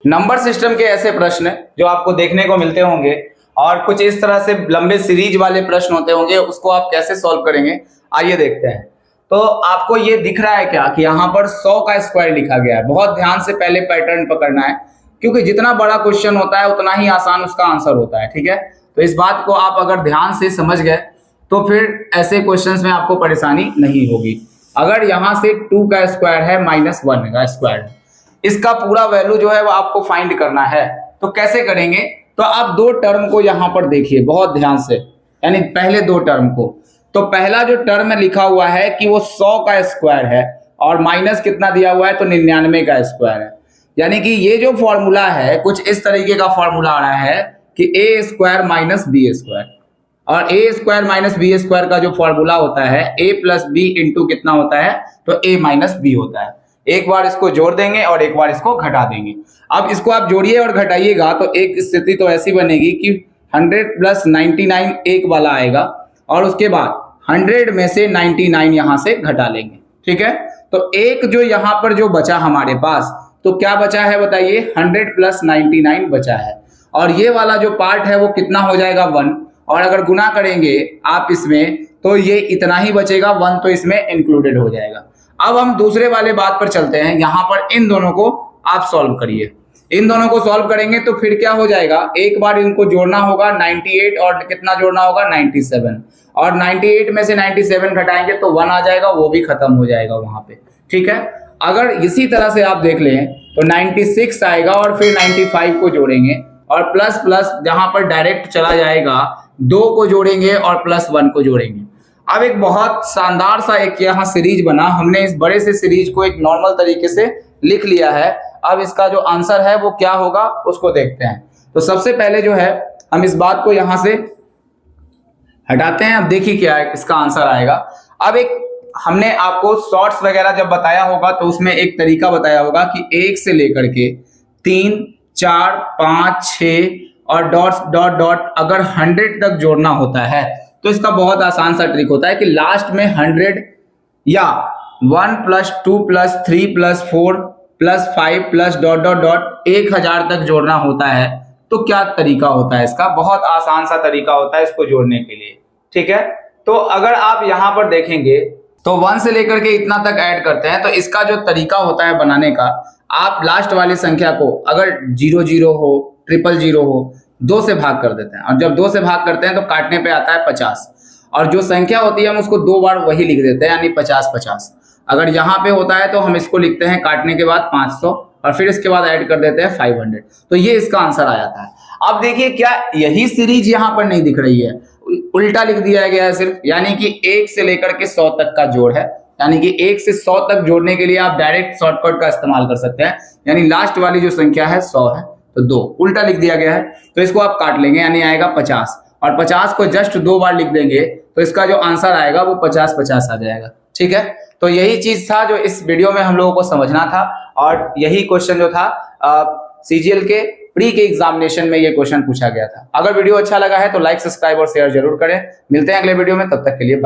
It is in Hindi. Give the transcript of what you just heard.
नंबर सिस्टम के ऐसे प्रश्न जो आपको देखने को मिलते होंगे और कुछ इस तरह से लंबे सीरीज वाले प्रश्न होते होंगे, उसको आप कैसे सॉल्व करेंगे आइए देखते हैं। तो आपको ये दिख रहा है क्या कि यहाँ पर 100 का स्क्वायर लिखा गया है। बहुत ध्यान से पहले पैटर्न पकड़ना है, क्योंकि जितना बड़ा क्वेश्चन होता है उतना ही आसान उसका आंसर होता है। ठीक है, तो इस बात को आप अगर ध्यान से समझ गए तो फिर ऐसे क्वेश्चंस में आपको परेशानी नहीं होगी। अगर यहाँ से 2 का स्क्वायर है -1 का स्क्वायर है, इसका पूरा वैल्यू जो है वो आपको फाइंड करना है। तो कैसे करेंगे, तो आप दो टर्म को यहाँ पर देखिए बहुत ध्यान से, यानी पहले दो टर्म को। तो पहला जो टर्म लिखा हुआ है कि वो 100 का स्क्वायर है और माइनस कितना दिया हुआ है, तो 99 का स्क्वायर है। यानी कि ये जो फॉर्मूला है कुछ इस तरीके का फॉर्मूला आ रहा है कि a square minus B square, और a square minus B square का जो फॉर्मूला होता है a प्लस बी इंटू कितना होता है, तो a माइनस बी होता है। एक बार इसको जोड़ देंगे और एक बार इसको घटा देंगे। अब इसको आप जोड़िए और घटाइएगा तो एक स्थिति तो ऐसी बनेगी कि 100 प्लस 99 एक वाला आएगा और उसके बाद 100 में से 99 यहां से घटा लेंगे। ठीक है, तो एक जो यहां पर जो बचा हमारे पास, तो क्या बचा है बताइए, 100 प्लस 99 बचा है। और ये वाला जो पार्ट है वो कितना हो जाएगा, 1। और अगर गुना करेंगे आप इसमें तो ये इतना ही बचेगा, 1 तो इसमें इंक्लूडेड हो जाएगा। अब हम दूसरे वाले बात पर चलते हैं। यहाँ पर इन दोनों को आप सॉल्व करिए। इन दोनों को सॉल्व करेंगे तो फिर क्या हो जाएगा, एक बार इनको जोड़ना होगा 98 और कितना जोड़ना होगा 97, और 98 में से 97 घटाएंगे तो 1 आ जाएगा, वो भी खत्म हो जाएगा वहां पे। ठीक है, अगर इसी तरह से आप देख लें तो 96 आएगा और फिर 95 को जोड़ेंगे और प्लस प्लस जहां पर डायरेक्ट चला जाएगा 2 को जोड़ेंगे और प्लस 1 को जोड़ेंगे। अब एक बहुत शानदार सा एक यहाँ सीरीज बना, हमने इस बड़े से सीरीज को एक नॉर्मल तरीके से लिख लिया है। अब इसका जो आंसर है वो क्या होगा उसको देखते हैं। तो सबसे पहले जो है हम इस बात को यहां से हटाते हैं। अब देखिए क्या है इसका आंसर आएगा। अब एक हमने आपको शॉर्ट्स वगैरह जब बताया होगा तो उसमें एक तरीका बताया होगा कि 1 से लेकर के 3, 4, 5, 6 और डॉट डॉट डॉट अगर 100 तक जोड़ना होता है तो इसका बहुत आसान सा ट्रिक होता है कि लास्ट में 100 या 1 plus 2 plus 3 plus 4 plus 5 plus dot dot dot 1000 तक जोड़ना होता है। तो क्या तरीका होता है इसका, बहुत आसान सा तरीका होता है इसको जोड़ने के लिए। ठीक है, तो अगर आप यहाँ पर देखेंगे तो 1 से लेकर के इतना तक ऐड करते हैं, तो इसका जो तरीका होता है बनाने का, आप लास्ट वाली संख्या को अगर 00 हो, 000 हो, 2 से भाग कर देते हैं। और जब 2 से भाग करते हैं तो काटने पे आता है 50, और जो संख्या होती है हम उसको 2 बार वही लिख देते हैं, यानी 50-50। अगर यहाँ पे होता है तो हम इसको लिखते हैं काटने के बाद 500 और फिर इसके बाद ऐड कर देते हैं 500। तो ये इसका आंसर आ जाता है। अब देखिए क्या यही सीरीज यहाँ पर नहीं दिख रही है, उल्टा लिख दिया गया है सिर्फ, यानी कि 1 से लेकर के 100 तक का जोड़ है। यानी कि 1 से 100 तक जोड़ने के लिए आप डायरेक्ट शॉर्टकट का इस्तेमाल कर सकते हैं, यानी लास्ट वाली जो संख्या है 100 है तो 2 उल्टा लिख दिया गया है। तो इसको आप काट लेंगे, यानी आएगा 50, और 50 को जस्ट 2 बार लिख देंगे तो इसका जो आंसर आएगा वो 50-50 आ जाएगा। ठीक है, तो यही चीज था जो इस वीडियो में हम लोगों को समझना था, और यही क्वेश्चन जो था सीजीएल के प्री के एग्जामिनेशन में ये क्वेश्चन पूछा गया था। अगर वीडियो अच्छा लगा है तो लाइक, सब्सक्राइब और शेयर जरूर करें। मिलते हैं अगले वीडियो में, तब तक के लिए बाय।